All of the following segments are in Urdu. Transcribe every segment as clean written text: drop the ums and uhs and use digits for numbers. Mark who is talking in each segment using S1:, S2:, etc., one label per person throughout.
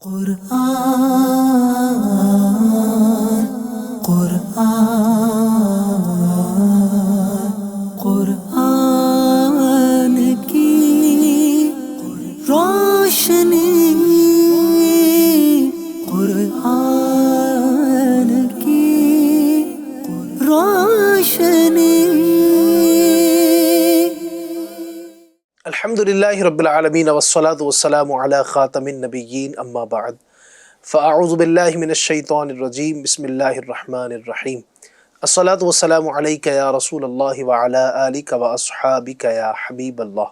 S1: قرآن قرآن قرآن کی روشنی، قرآن کی روشنی۔
S2: الحمدللہ رب العالمین والصلاة والسلام علی خاتم النبیین اما بعد فاعوذ باللہ من الشیطان الرجیم بسم اللہ الرحمن الرحیم الصلاة والسلام علیک یا رسول اللہ وعلی آلک واصحابک یا حبیب اللہ،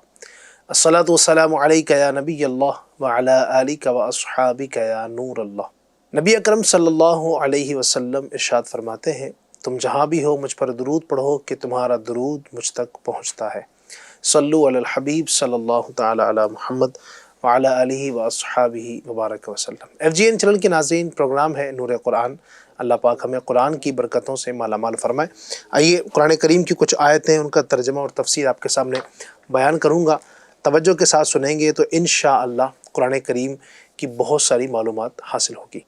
S2: الصلاة والسلام علیک یا نبی اللہ وعلی آلک واصحابک یا نور اللہ۔ نبی اکرم صلی اللہ علیہ وسلم ارشاد فرماتے ہیں، تم جہاں بھی ہو مجھ پر درود پڑھو کہ تمہارا درود مجھ تک پہنچتا ہے۔ صلو علی الحبیب صلی اللہ تعالی علی محمد وعلی آلہ واصحابہ وبارک وسلم۔ FGN چینل کے ناظرین، پروگرام ہے نور قرآن۔ اللہ پاک ہمیں قرآن کی برکتوں سے مالا مال فرمائے۔ آئیے قرآن کریم کی کچھ آیتیں، ان کا ترجمہ اور تفسیر آپ کے سامنے بیان کروں گا، توجہ کے ساتھ سنیں گے تو انشاءاللہ قرآن کریم کی بہت ساری معلومات حاصل ہوگی۔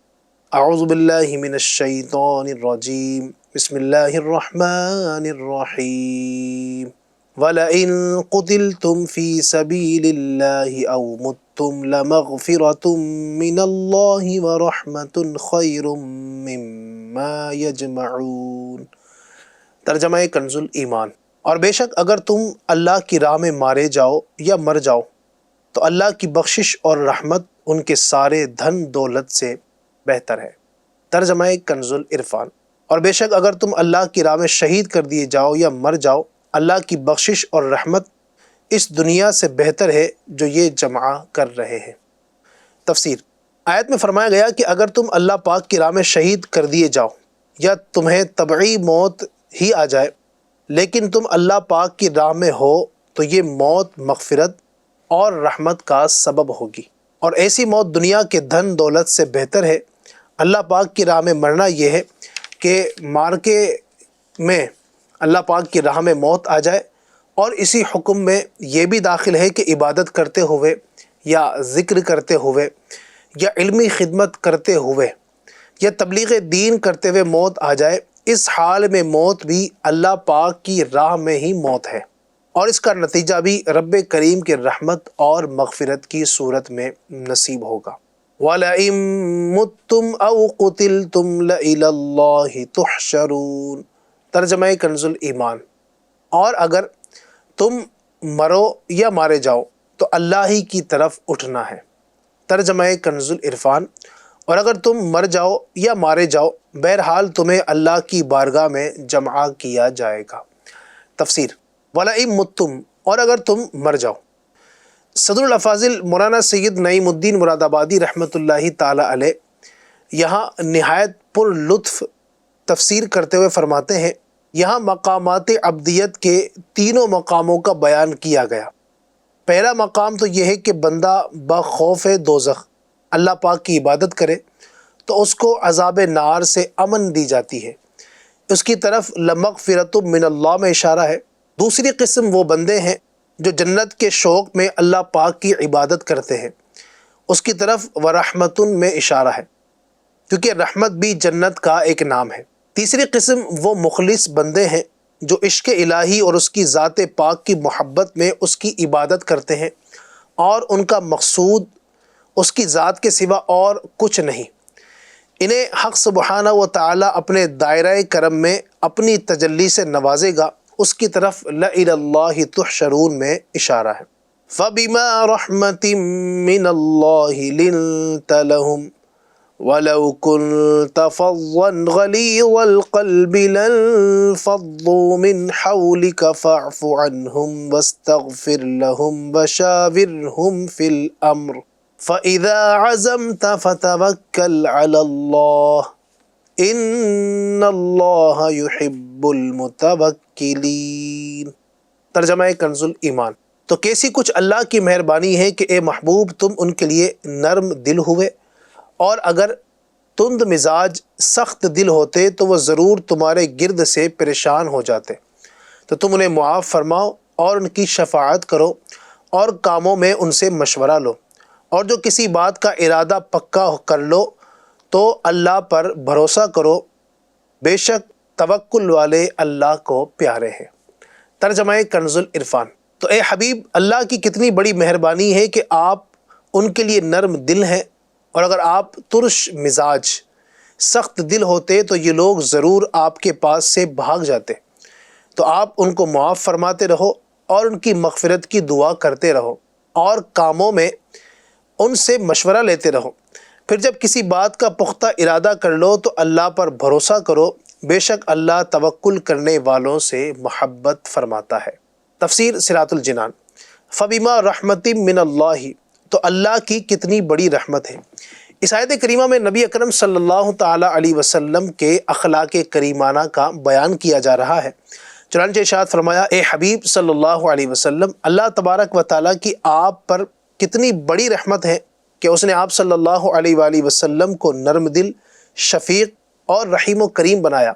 S2: اعوذ باللہ من الشیطان الرجیم بسم اللہ الرحمن الرحیم۔ وَلَئِن قُتِلْتُمْ فِي سَبِيلِ اللَّهِ أَوْ مُتُّمْ لَمَغْفِرَةٌ مِّنَ اللَّهِ وَرَحْمَةٌ خَيْرٌ مِّمَّا يَجْمَعُونَ۔ ترجمہ کنز ایمان۔ اور بے شک اگر تم اللہ کی راہ میں مارے جاؤ یا مر جاؤ تو اللہ کی بخشش اور رحمت ان کے سارے دھن دولت سے بہتر ہے۔ ترجمہ کنز عرفان۔ اور بے شک اگر تم اللہ کی راہ میں شہید کر دیے جاؤ یا مر جاؤ، اللہ کی بخشش اور رحمت اس دنیا سے بہتر ہے جو یہ جمع کر رہے ہیں۔ تفسیر۔ آیت میں فرمایا گیا کہ اگر تم اللہ پاک کی راہ میں شہید کر دیے جاؤ یا تمہیں طبعی موت ہی آ جائے لیکن تم اللہ پاک کی راہ میں ہو تو یہ موت مغفرت اور رحمت کا سبب ہوگی، اور ایسی موت دنیا کے دھن دولت سے بہتر ہے۔ اللہ پاک کی راہ میں مرنا یہ ہے کہ مارکے میں اللہ پاک کی راہ میں موت آ جائے، اور اسی حکم میں یہ بھی داخل ہے کہ عبادت کرتے ہوئے یا ذکر کرتے ہوئے یا علمی خدمت کرتے ہوئے یا تبلیغ دین کرتے ہوئے موت آ جائے، اس حال میں موت بھی اللہ پاک کی راہ میں ہی موت ہے، اور اس کا نتیجہ بھی رب کریم کی رحمت اور مغفرت کی صورت میں نصیب ہوگا۔ وَلَئِن مُتُّمْ أَوْ قُتِلْتُمْ لَإِلَى اللَّهِ تُحْشَرُونَ۔ ترجمہ کنز ایمان۔ اور اگر تم مرو یا مارے جاؤ تو اللہ ہی کی طرف اٹھنا ہے۔ ترجمہ کنز عرفان۔ اور اگر تم مر جاؤ یا مارے جاؤ، بہرحال تمہیں اللہ کی بارگاہ میں جمع کیا جائے گا۔ تفسیر۔ وَلَئِن مُتُّمْ، اور اگر تم مر جاؤ۔ صدر الافاضل مولانا سید نعیم الدین مراد آبادی رحمۃ اللہ تعالی علیہ یہاں نہایت پر لطف تفسیر کرتے ہوئے فرماتے ہیں، یہاں مقامات عبدیت کے تینوں مقاموں کا بیان کیا گیا۔ پہلا مقام تو یہ ہے کہ بندہ بخوف دوزخ اللہ پاک کی عبادت کرے تو اس کو عذاب نار سے امن دی جاتی ہے، اس کی طرف لمغفرۃ من اللہ میں اشارہ ہے۔ دوسری قسم وہ بندے ہیں جو جنت کے شوق میں اللہ پاک کی عبادت کرتے ہیں، اس کی طرف ورحمۃ میں اشارہ ہے، کیونکہ رحمت بھی جنت کا ایک نام ہے۔ تیسری قسم وہ مخلص بندے ہیں جو عشق الہی اور اس کی ذات پاک کی محبت میں اس کی عبادت کرتے ہیں، اور ان کا مقصود اس کی ذات کے سوا اور کچھ نہیں۔ انہیں حق سبحانہ و تعالی اپنے دائرہ کرم میں اپنی تجلی سے نوازے گا، اس کی طرف لَإِلَى اللَّهِ تُحْشَرُونَ میں اشارہ ہے۔ فَبِمَا رَحْمَةٍ مِّنَ اللَّهِ لِنْتَ لَهُمْ وَلَوْ كُنْتَ فَظًّا غَلِيظَ الْقَلْبِ لَانفَضُّوا مِنْ حَوْلِكَ فَاعْفُ عَنْهُمْ وَاسْتَغْفِرْ لَهُمْ وَشَاوِرْهُمْ فِي الْأَمْرِ فَإِذَا عَزَمْتَ فَتَوَكَّلْ عَلَى اللَّهِ إِنَّ اللَّهَ يُحِبُّ الْمُتَوَكِّلِينَ۔ ترجمہ کنز ایمان۔ تو کیسی کچھ اللہ کی مہربانی ہے کہ اے محبوب تم ان کے لیے نرم دل ہوئے، اور اگر تند مزاج سخت دل ہوتے تو وہ ضرور تمہارے گرد سے پریشان ہو جاتے، تو تم انہیں معاف فرماؤ اور ان کی شفاعت کرو اور کاموں میں ان سے مشورہ لو، اور جو کسی بات کا ارادہ پکا کر لو تو اللہ پر بھروسہ کرو، بے شک توکل والے اللہ کو پیارے ہیں۔ ترجمہ کنز العرفان۔ تو اے حبیب، اللہ کی کتنی بڑی مہربانی ہے کہ آپ ان کے لیے نرم دل ہیں، اور اگر آپ ترش مزاج سخت دل ہوتے تو یہ لوگ ضرور آپ کے پاس سے بھاگ جاتے۔ تو آپ ان کو معاف فرماتے رہو اور ان کی مغفرت کی دعا کرتے رہو، اور کاموں میں ان سے مشورہ لیتے رہو۔ پھر جب کسی بات کا پختہ ارادہ کر لو تو اللہ پر بھروسہ کرو، بے شک اللہ توکل کرنے والوں سے محبت فرماتا ہے۔ تفسیر صراط الجنان۔ فبما رحمت من اللہ، تو اللہ کی کتنی بڑی رحمت ہے۔ اس آیت کریمہ میں نبی اکرم صلی اللہ تعالی علیہ وسلم کے اخلاق کریمانہ کا بیان کیا جا رہا ہے۔ چنانچہ ارشاد فرمایا، اے حبیب صلی اللہ علیہ وسلم، اللہ تبارک و تعالیٰ کی آپ پر کتنی بڑی رحمت ہے کہ اس نے آپ صلی اللہ علیہ وآلہ وسلم کو نرم دل، شفیق اور رحیم و کریم بنایا،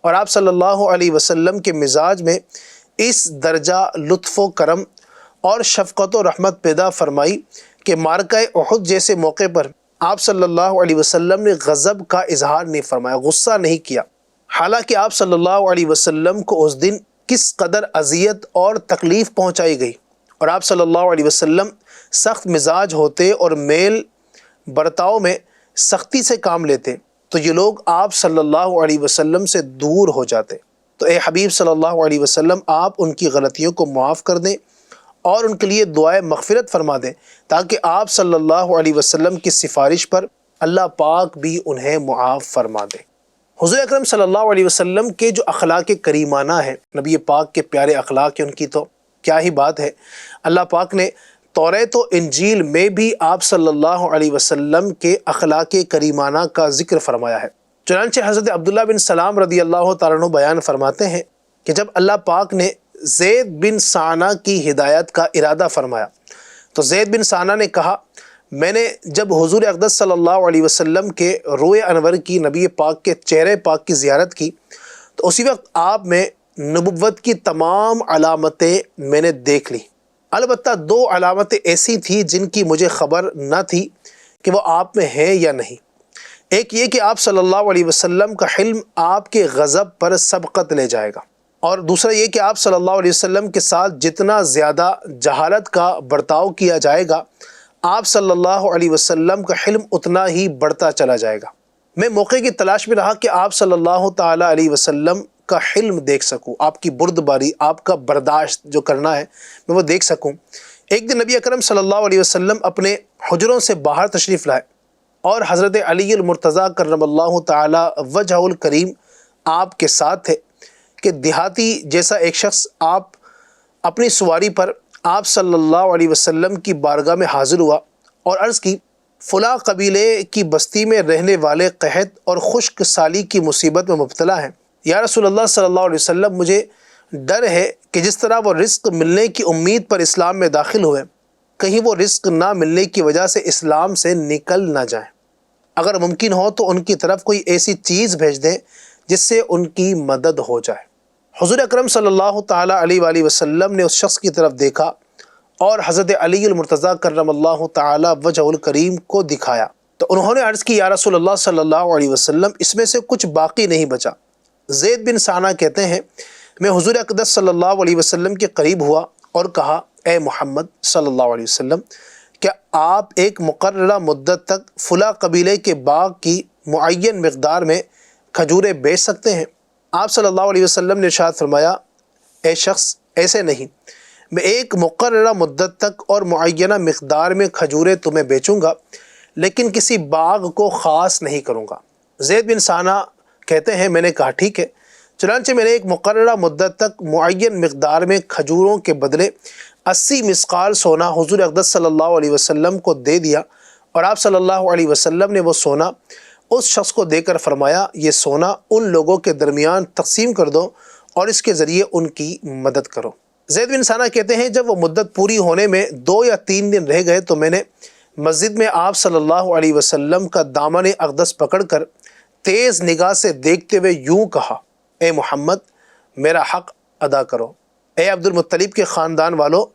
S2: اور آپ صلی اللہ علیہ وسلم کے مزاج میں اس درجہ لطف و کرم اور شفقت و رحمت پیدا فرمائی کہ معرکہ احد جیسے موقع پر آپ صلی اللہ علیہ وسلم نے غضب کا اظہار نہیں فرمایا، غصہ نہیں کیا، حالانکہ آپ صلی اللہ علیہ وسلم کو اس دن کس قدر اذیت اور تکلیف پہنچائی گئی، اور آپ صلی اللہ علیہ وسلم سخت مزاج ہوتے اور میل برتاؤ میں سختی سے کام لیتے تو یہ لوگ آپ صلی اللہ علیہ وسلم سے دور ہو جاتے۔ تو اے حبیب صلی اللہ علیہ وسلم، آپ ان کی غلطیوں کو معاف کر دیں اور ان کے لیے دعائے مغفرت فرما دیں، تاکہ آپ صلی اللہ علیہ وسلم کی سفارش پر اللہ پاک بھی انہیں معاف فرما دے۔ حضور اکرم صلی اللہ علیہ وسلم کے جو اخلاق کریمانہ ہیں، نبی پاک کے پیارے اخلاق ہیں، ان کی تو کیا ہی بات ہے۔ اللہ پاک نے توریت و انجیل میں بھی آپ صلی اللہ علیہ وسلم کے اخلاق کریمانہ کا ذکر فرمایا ہے۔ چنانچہ حضرت عبداللہ بن سلام رضی اللہ تعالیٰ عنہ بیان فرماتے ہیں کہ جب اللہ پاک نے زید بن ثانہ کی ہدایت کا ارادہ فرمایا تو زید بن ثانہ نے کہا، میں نے جب حضور اقدس صلی اللہ علیہ وسلم کے روئے انور کی، نبی پاک کے چہرے پاک کی زیارت کی تو اسی وقت آپ میں نبوت کی تمام علامتیں میں نے دیکھ لی، البتہ دو علامتیں ایسی تھیں جن کی مجھے خبر نہ تھی کہ وہ آپ میں ہیں یا نہیں۔ ایک یہ کہ آپ صلی اللہ علیہ وسلم کا حلم آپ کے غضب پر سبقت لے جائے گا، اور دوسرا یہ کہ آپ صلی اللہ علیہ وسلم کے ساتھ جتنا زیادہ جہالت کا برتاؤ کیا جائے گا، آپ صلی اللہ علیہ وسلم کا حلم اتنا ہی بڑھتا چلا جائے گا۔ میں موقع کی تلاش میں رہا کہ آپ صلی اللہ تعالی علیہ وسلم کا حلم دیکھ سکوں، آپ کی بردباری، آپ کا برداشت جو کرنا ہے میں وہ دیکھ سکوں۔ ایک دن نبی اکرم صلی اللہ علیہ وسلم اپنے حجروں سے باہر تشریف لائے اور حضرت علی المرتضیٰ کرم اللہ تعالی وجہ الکریم آپ کے ساتھ تھے کہ دیہاتی جیسا ایک شخص آپ اپنی سواری پر آپ صلی اللہ علیہ وسلم کی بارگاہ میں حاضر ہوا اور عرض کی، فلاں قبیلے کی بستی میں رہنے والے قحط اور خشک سالی کی مصیبت میں مبتلا ہیں۔ یا رسول اللہ صلی اللہ علیہ وسلم، مجھے ڈر ہے کہ جس طرح وہ رزق ملنے کی امید پر اسلام میں داخل ہوئے، کہیں وہ رزق نہ ملنے کی وجہ سے اسلام سے نکل نہ جائیں۔ اگر ممکن ہو تو ان کی طرف کوئی ایسی چیز بھیج دیں جس سے ان کی مدد ہو جائے۔ حضور اکرم صلی اللہ تعالی علیہ وآلہ وسلم نے اس شخص کی طرف دیکھا اور حضرت علی المرتضیٰ کرم اللہ تعالی وجہ الکریم کو دکھایا تو انہوں نے عرض کی، یا رسول اللہ صلی اللہ علیہ وسلم، اس میں سے کچھ باقی نہیں بچا۔ زید بن ثانہ کہتے ہیں، میں حضور اقدس صلی اللہ علیہ وسلم کے قریب ہوا اور کہا، اے محمد صلی اللہ علیہ وسلم، کیا آپ ایک مقررہ مدت تک فلاں قبیلے کے باغ کی معین مقدار میں کھجوریں بیچ سکتے ہیں؟ آپ صلی اللہ علیہ وسلم نے ارشاد فرمایا، اے شخص، ایسے نہیں، میں ایک مقررہ مدت تک اور معینہ مقدار میں کھجوریں تمہیں بیچوں گا، لیکن کسی باغ کو خاص نہیں کروں گا۔ زید بن ثانہ کہتے ہیں، میں نے کہا ٹھیک ہے، چنانچہ میں نے ایک مقررہ مدت تک معین مقدار میں کھجوروں کے بدلے 80 مسقال سونا حضور اقدس صلی اللہ علیہ وسلم کو دے دیا، اور آپ صلی اللہ علیہ وسلم نے وہ سونا اس شخص کو دے کر فرمایا، یہ سونا ان لوگوں کے درمیان تقسیم کر دو اور اس کے ذریعے ان کی مدد کرو۔ زید بن ثانہ کہتے ہیں، جب وہ مدت پوری ہونے میں 2 یا 3 دن رہ گئے تو میں نے مسجد میں آپ صلی اللہ علیہ وسلم کا دامن اقدس پکڑ کر تیز نگاہ سے دیکھتے ہوئے یوں کہا، اے محمد، میرا حق ادا کرو۔ اے عبد المطلب کے خاندان والو،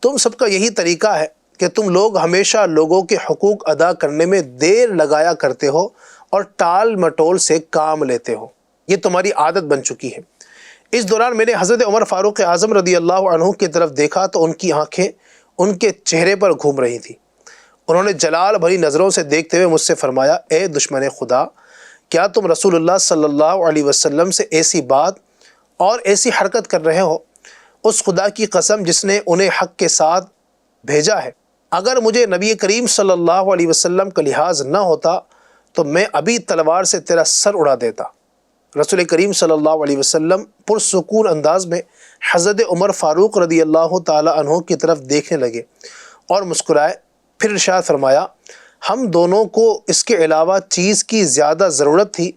S2: تم سب کا یہی طریقہ ہے کہ تم لوگ ہمیشہ لوگوں کے حقوق ادا کرنے میں دیر لگایا کرتے ہو اور ٹال مٹول سے کام لیتے ہو، یہ تمہاری عادت بن چکی ہے۔ اس دوران میں نے حضرت عمر فاروق اعظم رضی اللہ عنہ کی طرف دیکھا تو ان کی آنکھیں ان کے چہرے پر گھوم رہی تھیں۔ انہوں نے جلال بھری نظروں سے دیکھتے ہوئے مجھ سے فرمایا، اے دشمن خدا، کیا تم رسول اللہ صلی اللہ علیہ وسلم سے ایسی بات اور ایسی حرکت کر رہے ہو؟ اس خدا کی قسم جس نے انہیں حق کے ساتھ بھیجا ہے، اگر مجھے نبی کریم صلی اللہ علیہ وسلم کا لحاظ نہ ہوتا تو میں ابھی تلوار سے تیرا سر اڑا دیتا۔ رسول کریم صلی اللہ علیہ وسلم پرسکون انداز میں حضرت عمر فاروق رضی اللہ تعالی عنہ کی طرف دیکھنے لگے اور مسکرائے، پھر ارشاد فرمایا، ہم دونوں کو اس کے علاوہ چیز کی زیادہ ضرورت تھی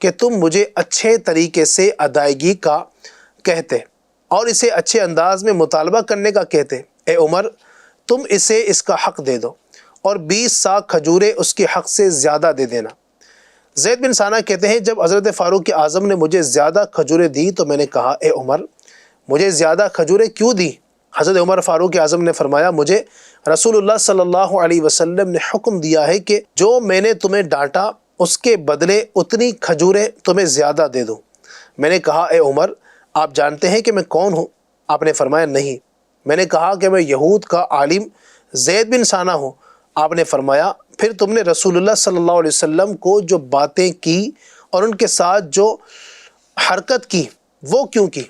S2: کہ تم مجھے اچھے طریقے سے ادائیگی کا کہتے اور اسے اچھے انداز میں مطالبہ کرنے کا کہتے۔ اے عمر، تم اسے اس کا حق دے دو اور 20 سا کھجوریں اس کے حق سے زیادہ دے دینا۔ زید بن ثانہ کہتے ہیں، جب حضرت فاروق اعظم نے مجھے زیادہ کھجوریں دی تو میں نے کہا، اے عمر، مجھے زیادہ کھجوریں کیوں دی؟ حضرت عمر فاروق اعظم نے فرمایا، مجھے رسول اللہ صلی اللہ علیہ وسلم نے حکم دیا ہے کہ جو میں نے تمہیں ڈانٹا اس کے بدلے اتنی کھجوریں تمہیں زیادہ دے دوں۔ میں نے کہا، اے عمر، آپ جانتے ہیں کہ میں کون ہوں؟ آپ نے فرمایا، نہیں۔ میں نے کہا کہ میں یہود کا عالم زید بن ثانہ ہوں۔ آپ نے فرمایا، پھر تم نے رسول اللہ صلی اللہ علیہ وسلم کو جو باتیں کی اور ان کے ساتھ جو حرکت کی وہ کیوں کی؟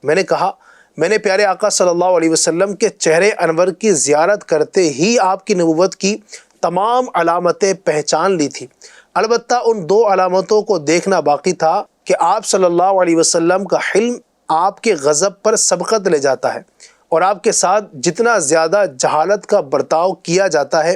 S2: میں نے کہا، میں نے پیارے آقا صلی اللہ علیہ وسلم کے چہرے انور کی زیارت کرتے ہی آپ کی نبوت کی تمام علامتیں پہچان لی تھی، البتہ ان 2 علامتوں کو دیکھنا باقی تھا کہ آپ صلی اللہ علیہ وسلم کا حلم آپ کے غضب پر سبقت لے جاتا ہے اور آپ کے ساتھ جتنا زیادہ جہالت کا برتاؤ کیا جاتا ہے،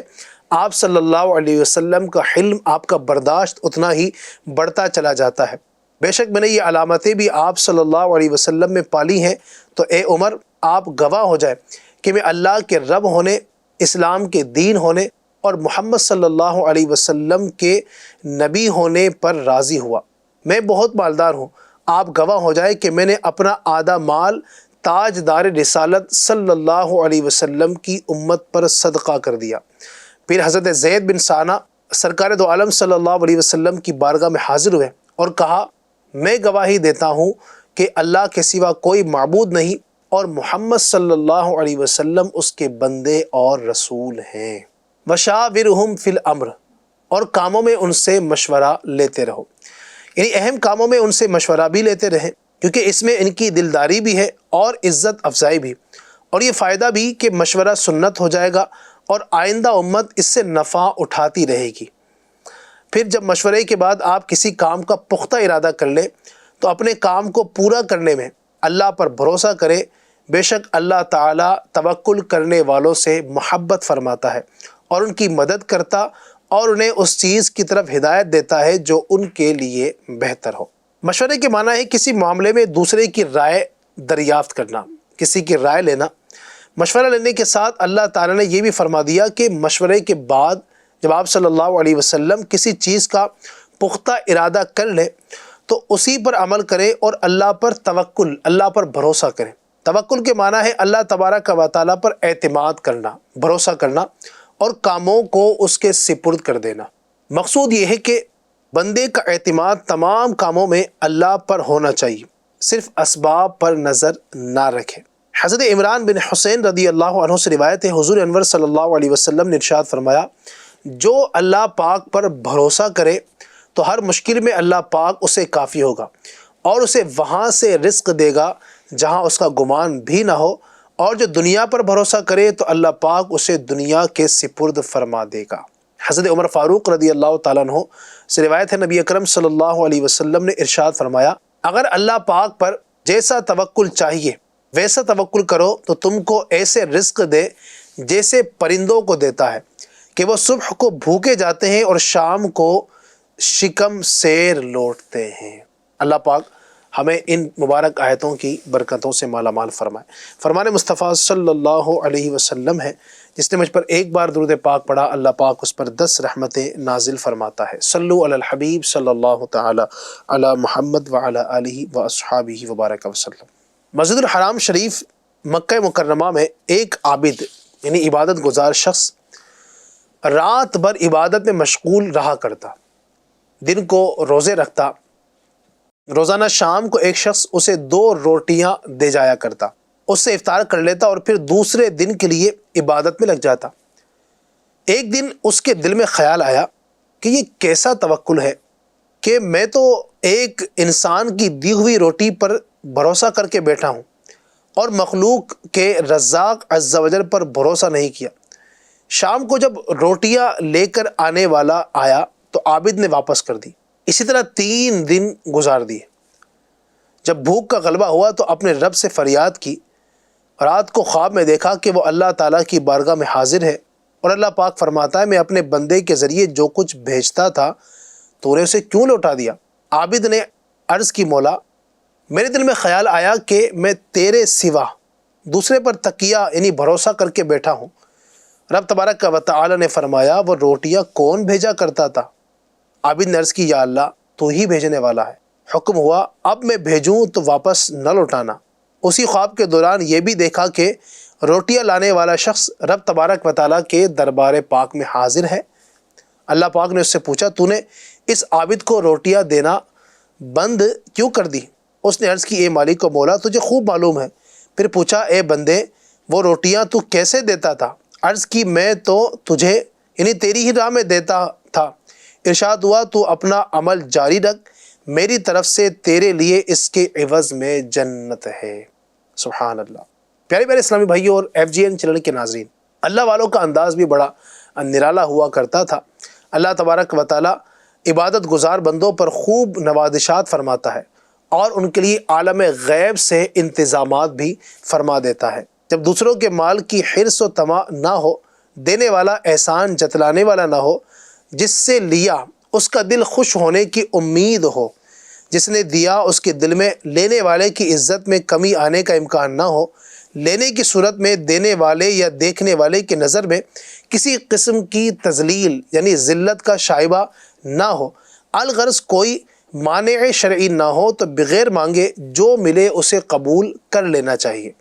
S2: آپ صلی اللہ علیہ وسلم کا حلم، آپ کا برداشت اتنا ہی بڑھتا چلا جاتا ہے۔ بے شک میں نے یہ علامتیں بھی آپ صلی اللہ علیہ وسلم میں پالی ہیں، تو اے عمر، آپ گواہ ہو جائے کہ میں اللہ کے رب ہونے، اسلام کے دین ہونے اور محمد صلی اللہ علیہ وسلم کے نبی ہونے پر راضی ہوا۔ میں بہت مالدار ہوں، آپ گواہ ہو جائے کہ میں نے اپنا آدھا مال تاجدار رسالت صلی اللہ علیہ وسلم کی امت پر صدقہ کر دیا۔ پھر حضرت زید بن ثانہ سرکار دو عالم صلی اللہ علیہ وسلم کی بارگاہ میں حاضر ہوئے اور کہا، میں گواہی دیتا ہوں کہ اللہ کے سوا کوئی معبود نہیں اور محمد صلی اللہ علیہ وسلم اس کے بندے اور رسول ہیں۔ وشاورہم فی الامر، اور کاموں میں ان سے مشورہ لیتے رہو، یعنی اہم کاموں میں ان سے مشورہ بھی لیتے رہیں، کیونکہ اس میں ان کی دلداری بھی ہے اور عزت افزائی بھی، اور یہ فائدہ بھی کہ مشورہ سنت ہو جائے گا اور آئندہ امت اس سے نفع اٹھاتی رہے گی۔ پھر جب مشورے کے بعد آپ کسی کام کا پختہ ارادہ کر لیں تو اپنے کام کو پورا کرنے میں اللہ پر بھروسہ کریں، بے شک اللہ تعالیٰ توکل کرنے والوں سے محبت فرماتا ہے اور ان کی مدد کرتا اور انہیں اس چیز کی طرف ہدایت دیتا ہے جو ان کے لیے بہتر ہو۔ مشورے کے معنی ہے کسی معاملے میں دوسرے کی رائے دریافت کرنا، کسی کی رائے لینا۔ مشورہ لینے کے ساتھ اللہ تعالیٰ نے یہ بھی فرما دیا کہ مشورے کے بعد جب آپ صلی اللہ علیہ وسلم کسی چیز کا پختہ ارادہ کر لیں تو اسی پر عمل کریں اور اللہ پر توکل، اللہ پر بھروسہ کریں۔ توکل کے معنی ہے اللہ تبارک و تعالیٰ پر اعتماد کرنا، بھروسہ کرنا اور کاموں کو اس کے سپرد کر دینا۔ مقصود یہ ہے کہ بندے کا اعتماد تمام کاموں میں اللہ پر ہونا چاہیے، صرف اسباب پر نظر نہ رکھے۔ حضرت عمران بن حسین رضی اللہ عنہ سے روایت ہے، حضور انور صلی اللہ علیہ وسلم نے ارشاد فرمایا، جو اللہ پاک پر بھروسہ کرے تو ہر مشکل میں اللہ پاک اسے کافی ہوگا اور اسے وہاں سے رزق دے گا جہاں اس کا گمان بھی نہ ہو، اور جو دنیا پر بھروسہ کرے تو اللہ پاک اسے دنیا کے سپرد فرما دے گا۔ حضرت عمر فاروق رضی اللہ تعالیٰ عنہ سے روایت ہے، نبی اکرم صلی اللہ علیہ وسلم نے ارشاد فرمایا، اگر اللہ پاک پر جیسا توکل چاہیے ویسا توکل کرو تو تم کو ایسے رزق دے جیسے پرندوں کو دیتا ہے کہ وہ صبح کو بھوکے جاتے ہیں اور شام کو شکم سیر لوٹتے ہیں۔ اللہ پاک ہمیں ان مبارک آیتوں کی برکتوں سے مالا مال فرمائے۔ فرمان مصطفیٰ صلی اللہ علیہ وسلم ہے، جس نے مجھ پر ایک بار درود پاک پڑھا اللہ پاک اس پر 10 رحمتیں نازل فرماتا ہے۔ صلو علی الحبیب صلی اللہ تعالی علی محمد وعلی آلہ واصحابہ وبارک وسلم۔ مسجد الحرام شریف مکہ مکرمہ میں ایک عابد یعنی عبادت گزار شخص رات بھر عبادت میں مشغول رہا کرتا، دن کو روزے رکھتا، روزانہ شام کو ایک شخص اسے 2 روٹیاں دے جایا کرتا، اس سے افطار کر لیتا اور پھر دوسرے دن کے لیے عبادت میں لگ جاتا۔ ایک دن اس کے دل میں خیال آیا کہ یہ کیسا توکل ہے کہ میں تو ایک انسان کی دی ہوئی روٹی پر بھروسہ کر کے بیٹھا ہوں اور مخلوق کے رزاق عز و جل پر بھروسہ نہیں کیا۔ شام کو جب روٹیاں لے کر آنے والا آیا تو عابد نے واپس کر دی۔ اسی طرح 3 دن گزار دیے۔ جب بھوک کا غلبہ ہوا تو اپنے رب سے فریاد کی۔ رات کو خواب میں دیکھا کہ وہ اللہ تعالیٰ کی بارگاہ میں حاضر ہے اور اللہ پاک فرماتا ہے میں اپنے بندے کے ذریعے جو کچھ بھیجتا تھا تو نے اسے کیوں لوٹا دیا؟ عابد نے عرض کی مولا میرے دل میں خیال آیا کہ میں تیرے سوا دوسرے پر تکیہ یعنی بھروسہ کر کے بیٹھا ہوں۔ رب تبارک و تعالی نے فرمایا وہ روٹیاں کون بھیجا کرتا تھا؟ عابد نے عرض کی یا اللہ تو ہی بھیجنے والا ہے۔ حکم ہوا اب میں بھیجوں تو واپس نہ لوٹانا۔ اسی خواب کے دوران یہ بھی دیکھا کہ روٹیاں لانے والا شخص رب تبارک و تعالیٰ کے دربار پاک میں حاضر ہے۔ اللہ پاک نے اس سے پوچھا تو نے اس عابد کو روٹیاں دینا بند کیوں کر دی؟ اس نے عرض کی اے مالک و مولا تجھے خوب معلوم ہے۔ پھر پوچھا اے بندے وہ روٹیاں تو کیسے دیتا تھا؟ عرض کی میں تو تجھے یعنی تیری ہی راہ میں دیتا تھا۔ ارشاد ہوا تو اپنا عمل جاری رکھ، میری طرف سے تیرے لیے اس کے عوض میں جنت ہے۔ سبحان اللہ۔ پیارے پیارے اسلامی بھائیوں اور FGN چینل کے ناظرین، اللہ والوں کا انداز بھی بڑا نرالا ہوا کرتا تھا۔ اللہ تبارک و تعالی عبادت گزار بندوں پر خوب نوازشات فرماتا ہے اور ان کے لیے عالم غیب سے انتظامات بھی فرما دیتا ہے۔ جب دوسروں کے مال کی حرص و طمع نہ ہو، دینے والا احسان جتلانے والا نہ ہو، جس سے لیا اس کا دل خوش ہونے کی امید ہو، جس نے دیا اس کے دل میں لینے والے کی عزت میں کمی آنے کا امکان نہ ہو، لینے کی صورت میں دینے والے یا دیکھنے والے کی نظر میں کسی قسم کی تذلیل یعنی ذلت کا شائبہ نہ ہو، الغرض کوئی مانع شرعی نہ ہو تو بغیر مانگے جو ملے اسے قبول کر لینا چاہیے۔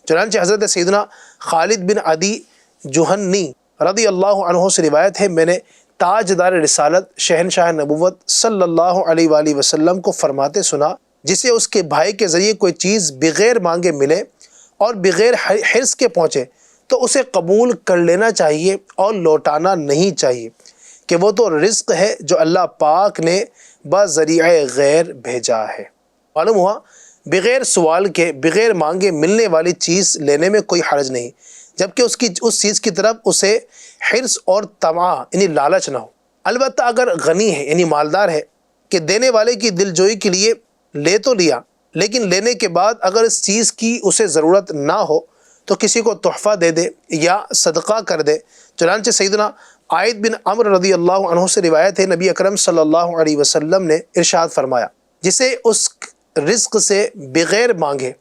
S2: چنانچہ حضرت سیدنا خالد بن عدی جوہنی رضی اللہ عنہ سے روایت ہے میں نے تاجدار رسالت شہنشاہ نبوت صلی اللہ علیہ وآلہ وسلم کو فرماتے سنا جسے اس کے بھائی کے ذریعے کوئی چیز بغیر مانگے ملے اور بغیر حرص کے پہنچے تو اسے قبول کر لینا چاہیے اور لوٹانا نہیں چاہیے کہ وہ تو رزق ہے جو اللہ پاک نے بذریعہ غیر بھیجا ہے۔ معلوم ہوا بغیر سوال کے بغیر مانگے ملنے والی چیز لینے میں کوئی حرج نہیں، جبکہ اس چیز کی طرف اسے حرص اور طمع یعنی لالچ نہ ہو۔ البتہ اگر غنی ہے یعنی مالدار ہے کہ دینے والے کی دل جوئی کے لیے لے تو لیا، لیکن لینے کے بعد اگر اس چیز کی اسے ضرورت نہ ہو تو کسی کو تحفہ دے دے یا صدقہ کر دے۔ چنانچہ سیدنا عائد بن عمرو رضی اللہ عنہ سے روایت ہے نبی اکرم صلی اللہ علیہ وسلم نے ارشاد فرمایا جسے اس رزق سے بغیر مانگے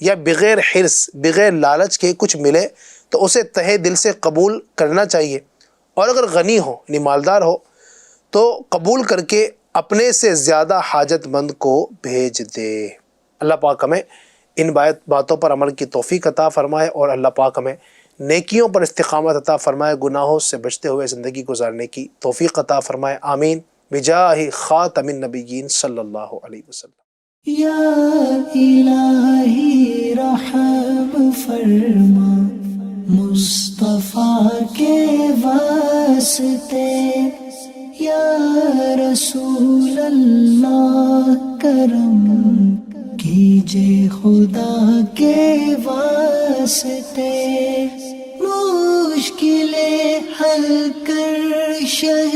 S2: یا بغیر حرص بغیر لالچ کے کچھ ملے تو اسے تہہ دل سے قبول کرنا چاہیے، اور اگر غنی ہو یعنی مالدار ہو تو قبول کر کے اپنے سے زیادہ حاجت مند کو بھیج دے۔ اللہ پاک ہمیں ان باتوں پر عمل کی توفیق عطا فرمائے اور اللہ پاک ہمیں نیکیوں پر استقامت عطا فرمائے، گناہوں سے بچتے ہوئے زندگی گزارنے کی توفیق عطا فرمائے، آمین بجاہ خاتم النبیین صلی اللہ علیہ وسلم۔
S1: یا الہی رحم فرما مصطفیٰ کے واسطے، یا رسول اللہ کرم کیجے خدا کے واسطے، مشکلیں حل کر شہ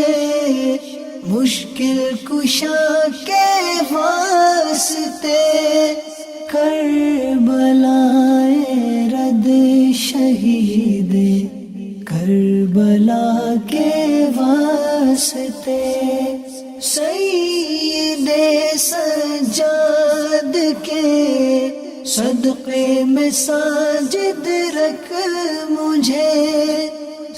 S1: مشکل کشا کے واسطے، کربلائے رد شہید کربلا کے واسطے، سید سجاد کے صدقے میں ساجد رکھ مجھے،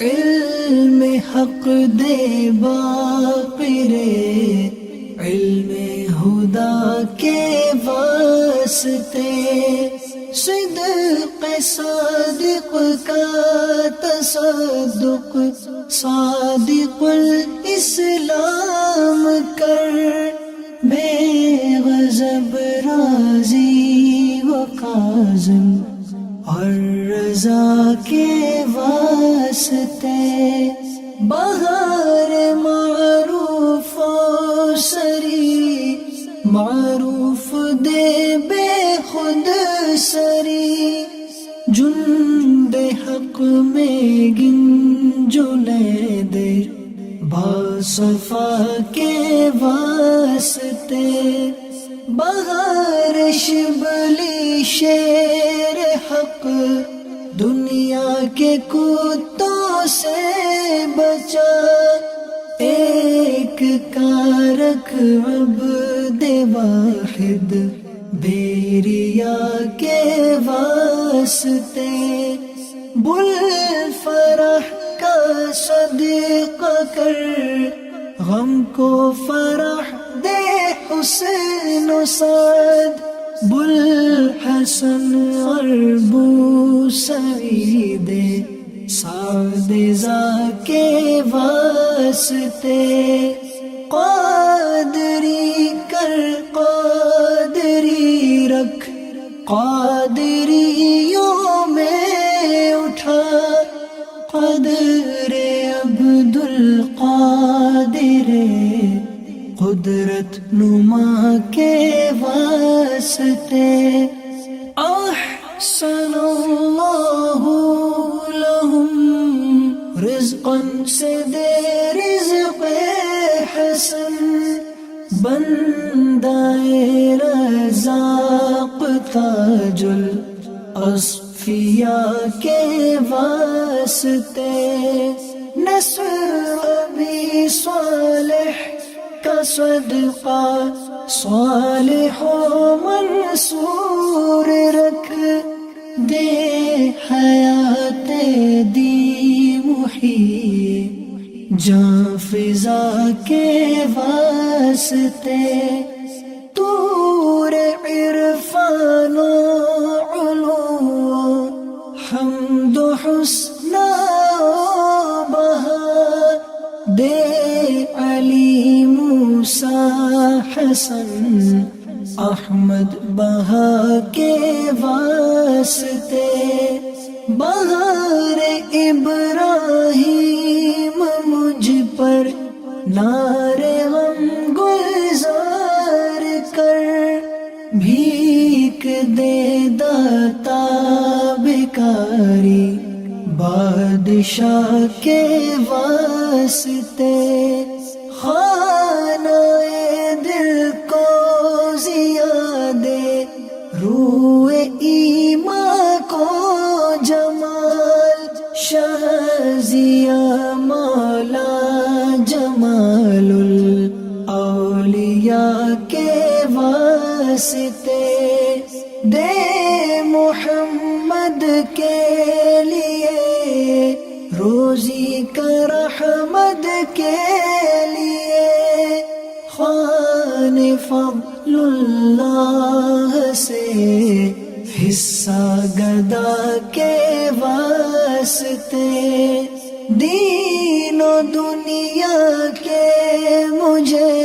S1: علم حق دے باقر علم خدا کے واسطے، صدق صادق کا تصدق صادق الاسلام کر، بے غضب راضی و کاظم اور رضا کے واسطے، بہار معروف و سری معروف دے بے خود سری، جند حق میں گنجلے دے باصفا کے واسطے، بہار شبلی شیر حق دنیا کے کتوں سے بچا، ایک کارک عبد واحد بیریا کے واسطے، بل فرح کا صدقہ کر، غم کو فرح دے حسن و سعد، بل حسن اور بو سعید سعد ذا کے واسطے، قادری کر قادری رکھ، قادریوں میں اٹھا، قدر عبد القادر قدرت نما کے واسطے، احسن اللہ لہم رزقا سے دے رزق حسن، بندائے رزاق تاج الاصفیاء کے واسطے، نصر ابی صالح کا صدقہ صالح و منصور رکھ، دے حیات دی محیی جاں فضا کے واسطے، طور عرفان و علو حمد و حسن و بہا، دے علی موسیٰ حسن احمد بہا کے واسطے، بہار ابراہیم مجھ پر نار غم گلزار کر، بھیک دے داتا بھکاری بادشاہ کے واسطے، خانہ دل کو زیادے روح ایمان کو جمال، شہزیہ مولا جمال الاولیاء کے واسطے، دے محمد کے لیے روزی کا رحمت کے لیے، خوان فضل اللہ سے حصہ گدا کے واسطے، دین و دنیا کے مجھے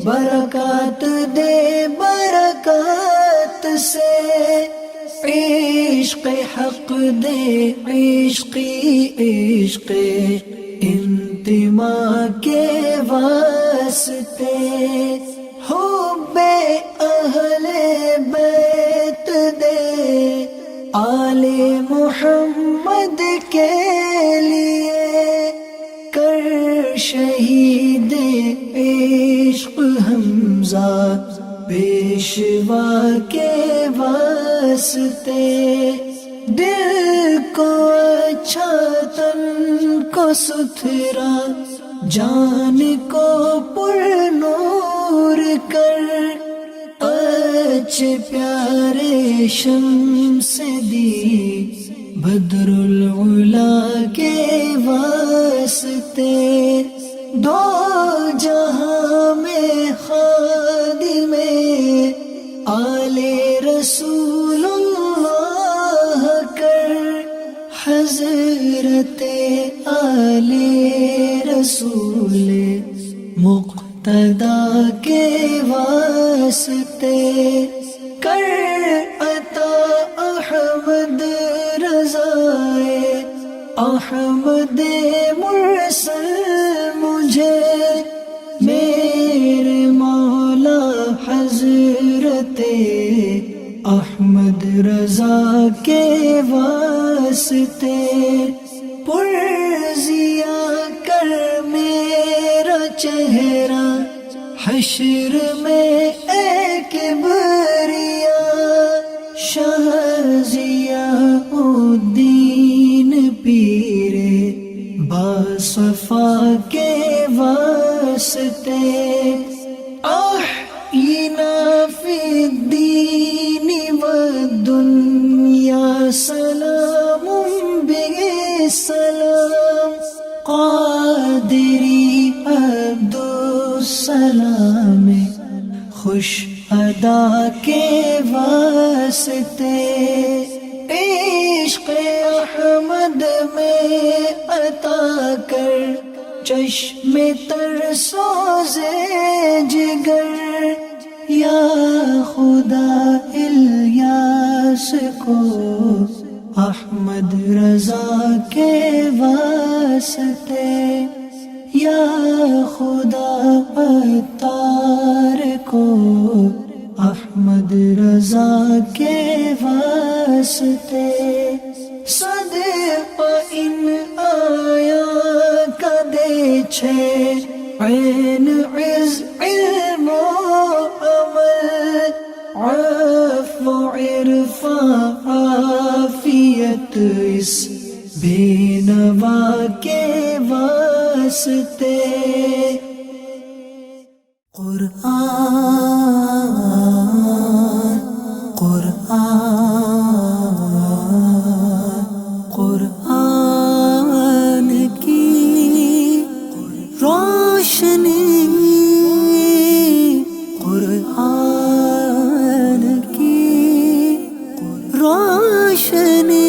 S1: برکات دے برکات سے، عشق حق دے عشقی عشق انتماء کے واسطے، حب اہل بیت دے آل محمد کے لیے، کر شہید عشق حمزہ پیشوا کے واسطے، دل کو اچھا تن کو ستھرا جان کو پر نور کر، اچھے پیارے شمس دی بدر العلا کے واسطے، دو جہاں میں خادم آل رسول اللہ کر، حضرت مقتدا کے واسطے کر عطا احمد رضائے احمد مرسل مجھے میرے مولا حضرت احمد رضا کے واسطے پرزیا کر میرا چہرہ حشر میں اے کبریا شاہ ضیاء الدین پیرے باصفا کے واسطے احینا فی الدین والدنیا سلام بسلام قادری عبدالسلام خوش ادا کے واسطے عشق احمد میں عطا کر چشم تر سوزے جگر یا خدا الیاس کو احمد رضا کے واسطے یا خدا عطار کو احمد رضا کے واسطے صدقہ ان آیا کا دے چھے عین عز علم و عمل عفو عرفان عافیت اس بے نوا کے واسطے قرآن قرآن قرآن کی روشنی قرآن کی روشنی